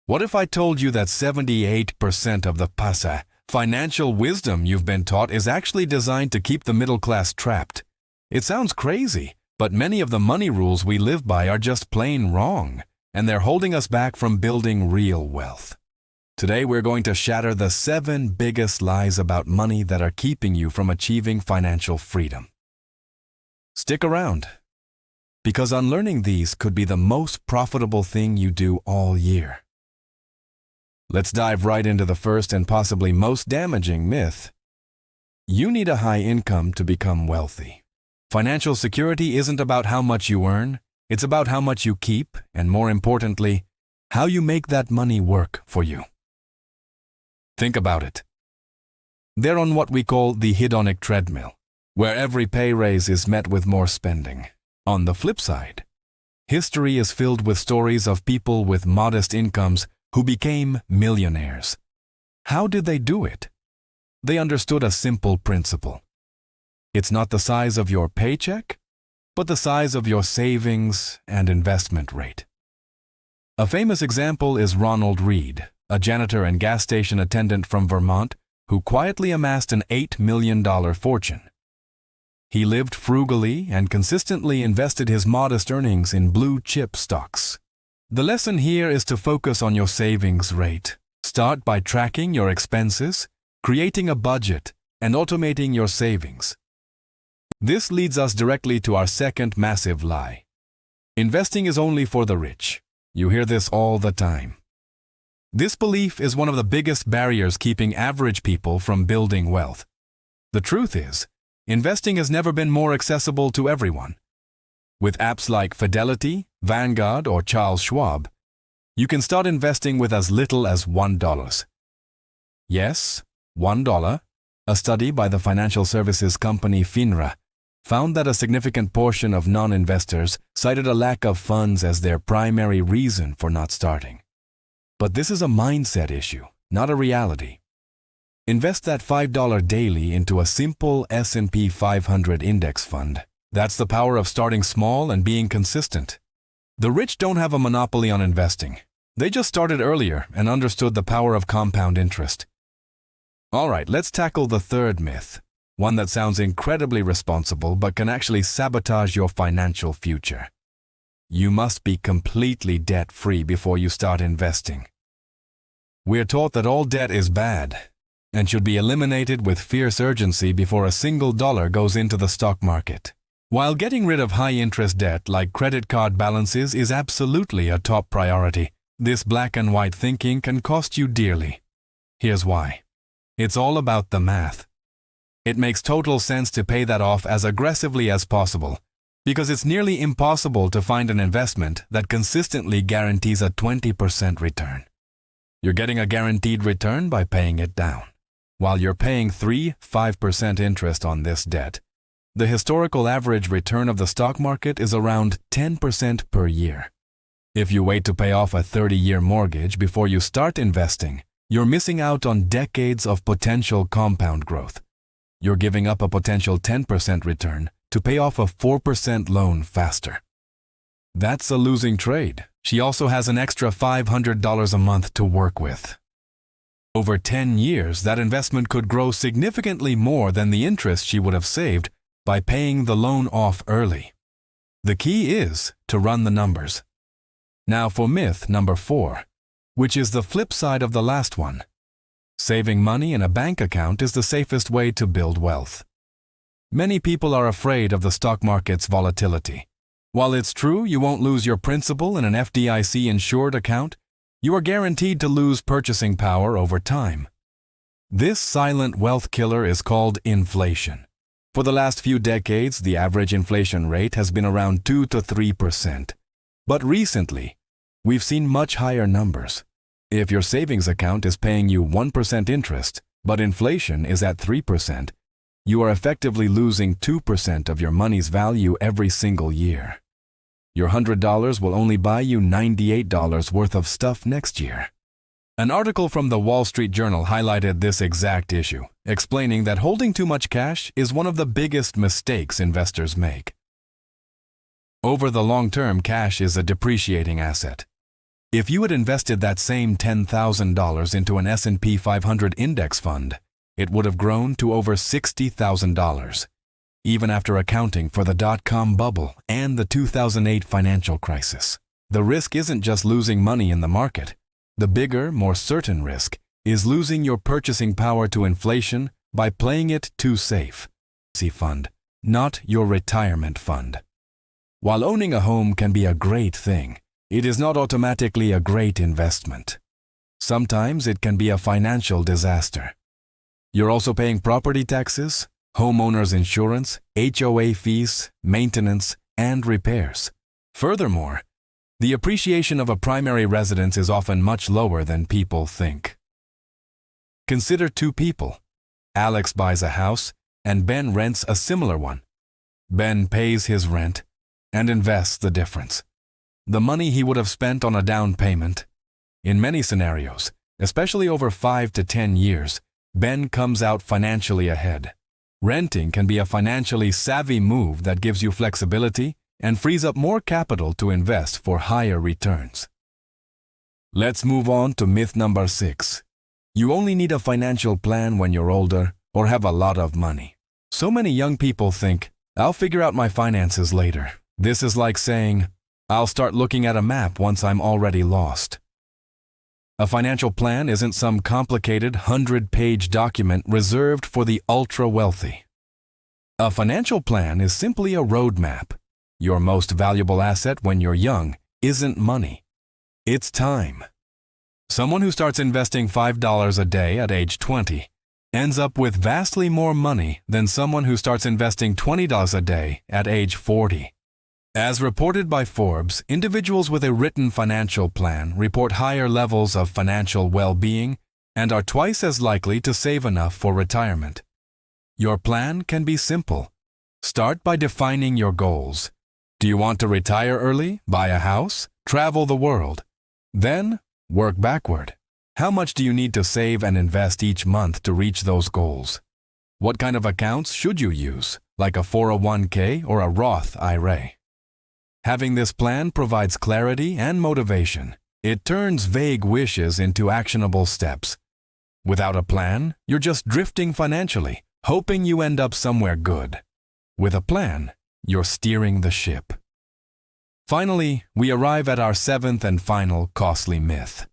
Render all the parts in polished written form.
What if I told you that 78% of the financial wisdom you've been taught is actually designed to keep the middle class trapped? It sounds crazy, but many of the money rules we live by are just plain wrong, and they're holding us back from building real wealth. Today we're going to shatter the 7 biggest lies about money that are keeping you from achieving financial freedom. Stick around, because unlearning these could be the most profitable thing you do all year. Let's dive right into the first and possibly most damaging myth. You need a high income to become wealthy. Financial security isn't about how much you earn, it's about how much you keep, and more importantly, how you make that money work for you. Think about it. They're on what we call the hedonic treadmill, where every pay raise is met with more spending. On the flip side, history is filled with stories of people with modest incomes who became millionaires. How did they do it? They understood a simple principle. It's not the size of your paycheck, but the size of your savings and investment rate. A famous example is Ronald Read, a janitor and gas station attendant from Vermont who quietly amassed an $8 million fortune. He lived frugally and consistently invested his modest earnings in blue-chip stocks. The lesson here is to focus on your savings rate. Start by tracking your expenses, creating a budget, and automating your savings. This leads us directly to our second massive lie. Investing is only for the rich. You hear this all the time. This belief is one of the biggest barriers keeping average people from building wealth. The truth is, investing has never been more accessible to everyone. With apps like Fidelity, Vanguard, or Charles Schwab, you can start investing with as little as $1. Yes, $1. A study by the financial services company FINRA found that a significant portion of non-investors cited a lack of funds as their primary reason for not starting. But this is a mindset issue, not a reality. Invest that $5 daily into a simple S&P 500 index fund. That's the power of starting small and being consistent. The rich don't have a monopoly on investing. They just started earlier and understood the power of compound interest. All right, let's tackle the third myth, one that sounds incredibly responsible but can actually sabotage your financial future. You must be completely debt-free before you start investing. We're taught that all debt is bad and should be eliminated with fierce urgency before a single dollar goes into the stock market. While getting rid of high-interest debt like credit card balances is absolutely a top priority, this black and white thinking can cost you dearly. Here's why. It's all about the math. It makes total sense to pay that off as aggressively as possible, because it's nearly impossible to find an investment that consistently guarantees a 20% return. You're getting a guaranteed return by paying it down. While you're paying 3-5% interest on this debt, the historical average return of the stock market is around 10% per year. If you wait to pay off a 30-year mortgage before you start investing, you're missing out on decades of potential compound growth. You're giving up a potential 10% return to pay off a 4% loan faster. That's a losing trade. She also has an extra $500 a month to work with. Over 10 years, that investment could grow significantly more than the interest she would have saved by paying the loan off early. The key is to run the numbers. Now for myth number 4, which is the flip side of the last one. Saving money in a bank account is the safest way to build wealth. Many people are afraid of the stock market's volatility. While it's true you won't lose your principal in an FDIC-insured account, you are guaranteed to lose purchasing power over time. This silent wealth killer is called inflation. For the last few decades, the average inflation rate has been around 2 to 3%. But recently, we've seen much higher numbers. If your savings account is paying you 1% interest, but inflation is at 3%, you are effectively losing 2% of your money's value every single year. Your $100 will only buy you $98 worth of stuff next year. An article from the Wall Street Journal highlighted this exact issue, explaining that holding too much cash is one of the biggest mistakes investors make. Over the long term, cash is a depreciating asset. If you had invested that same $10,000 into an S&P 500 index fund, it would have grown to over $60,000, even after accounting for the dot-com bubble and the 2008 financial crisis. The risk isn't just losing money in the market. The bigger, more certain risk is losing your purchasing power to inflation by playing it too safe. Fund, not your retirement fund. While owning a home can be a great thing, it is not automatically a great investment. Sometimes it can be a financial disaster. You're also paying property taxes, homeowners insurance, HOA fees, maintenance, and repairs. Furthermore, the appreciation of a primary residence is often much lower than people think. Consider two people. Alex buys a house, and Ben rents a similar one. Ben pays his rent and invests the difference. The money he would have spent on a down payment. In many scenarios, especially over 5 to 10 years, Ben comes out financially ahead. Renting can be a financially savvy move that gives you flexibility and frees up more capital to invest for higher returns. Let's move on to myth number 6. You only need a financial plan when you're older or have a lot of money. So many young people think, I'll figure out my finances later. This is like saying, I'll start looking at a map once I'm already lost. A financial plan isn't some complicated 100-page document reserved for the ultra-wealthy. A financial plan is simply a roadmap. Your most valuable asset when you're young isn't money. It's time. Someone who starts investing $5 a day at age 20 ends up with vastly more money than someone who starts investing $20 a day at age 40. As reported by Forbes, individuals with a written financial plan report higher levels of financial well-being and are twice as likely to save enough for retirement. Your plan can be simple. Start by defining your goals. Do you want to retire early, buy a house, travel the world? Then, work backward. How much do you need to save and invest each month to reach those goals? What kind of accounts should you use, like a 401k or a Roth IRA? Having this plan provides clarity and motivation. It turns vague wishes into actionable steps. Without a plan, you're just drifting financially, hoping you end up somewhere good. With a plan, you're steering the ship. Finally, we arrive at our 7th and final costly myth.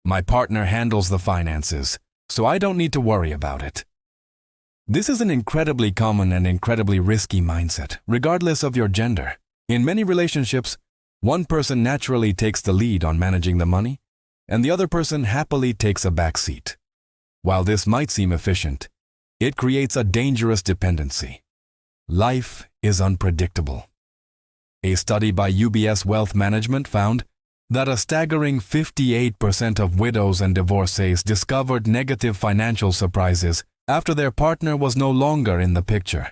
My partner handles the finances, so I don't need to worry about it. This is an incredibly common and incredibly risky mindset, regardless of your gender. In many relationships, one person naturally takes the lead on managing the money, and the other person happily takes a back seat. While this might seem efficient, it creates a dangerous dependency. Life is unpredictable. A study by UBS Wealth Management found that a staggering 58% of widows and divorcees discovered negative financial surprises after their partner was no longer in the picture.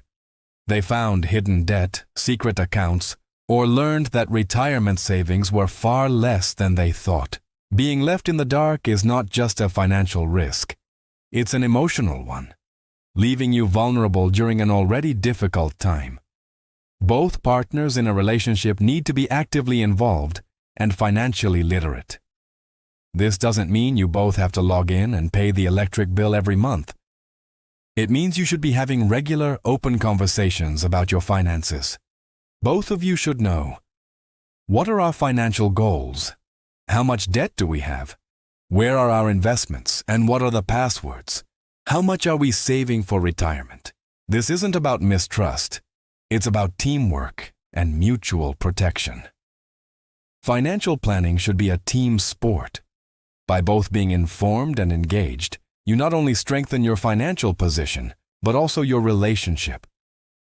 They found hidden debt, secret accounts, or learned that retirement savings were far less than they thought. Being left in the dark is not just a financial risk. It's an emotional one, leaving you vulnerable during an already difficult time. Both partners in a relationship need to be actively involved and financially literate. This doesn't mean you both have to log in and pay the electric bill every month. It means you should be having regular, open conversations about your finances. Both of you should know, what are our financial goals? How much debt do we have? Where are our investments and what are the passwords? How much are we saving for retirement? This isn't about mistrust. It's about teamwork and mutual protection. Financial planning should be a team sport. By both being informed and engaged, you not only strengthen your financial position, but also your relationship.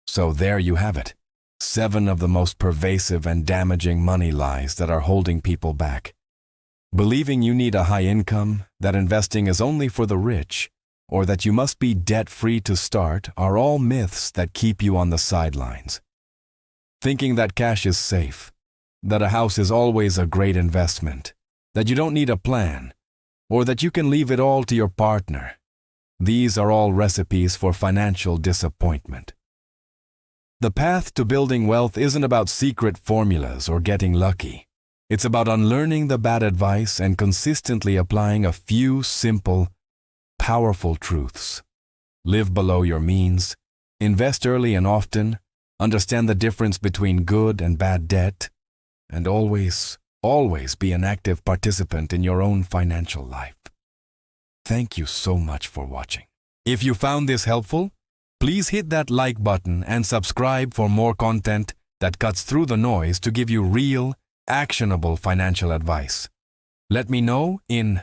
So there you have it. 7 of the most pervasive and damaging money lies that are holding people back. Believing you need a high income, that investing is only for the rich, or that you must be debt-free to start are all myths that keep you on the sidelines. Thinking that cash is safe, that a house is always a great investment, that you don't need a plan, or that you can leave it all to your partner. These are all recipes for financial disappointment. The path to building wealth isn't about secret formulas or getting lucky. It's about unlearning the bad advice and consistently applying a few simple, powerful truths. Live below your means, invest early and often, understand the difference between good and bad debt, and always be an active participant in your own financial life. Thank you so much for watching. If you found this helpful, please hit that like button and subscribe for more content that cuts through the noise to give you real, actionable financial advice. Let me know in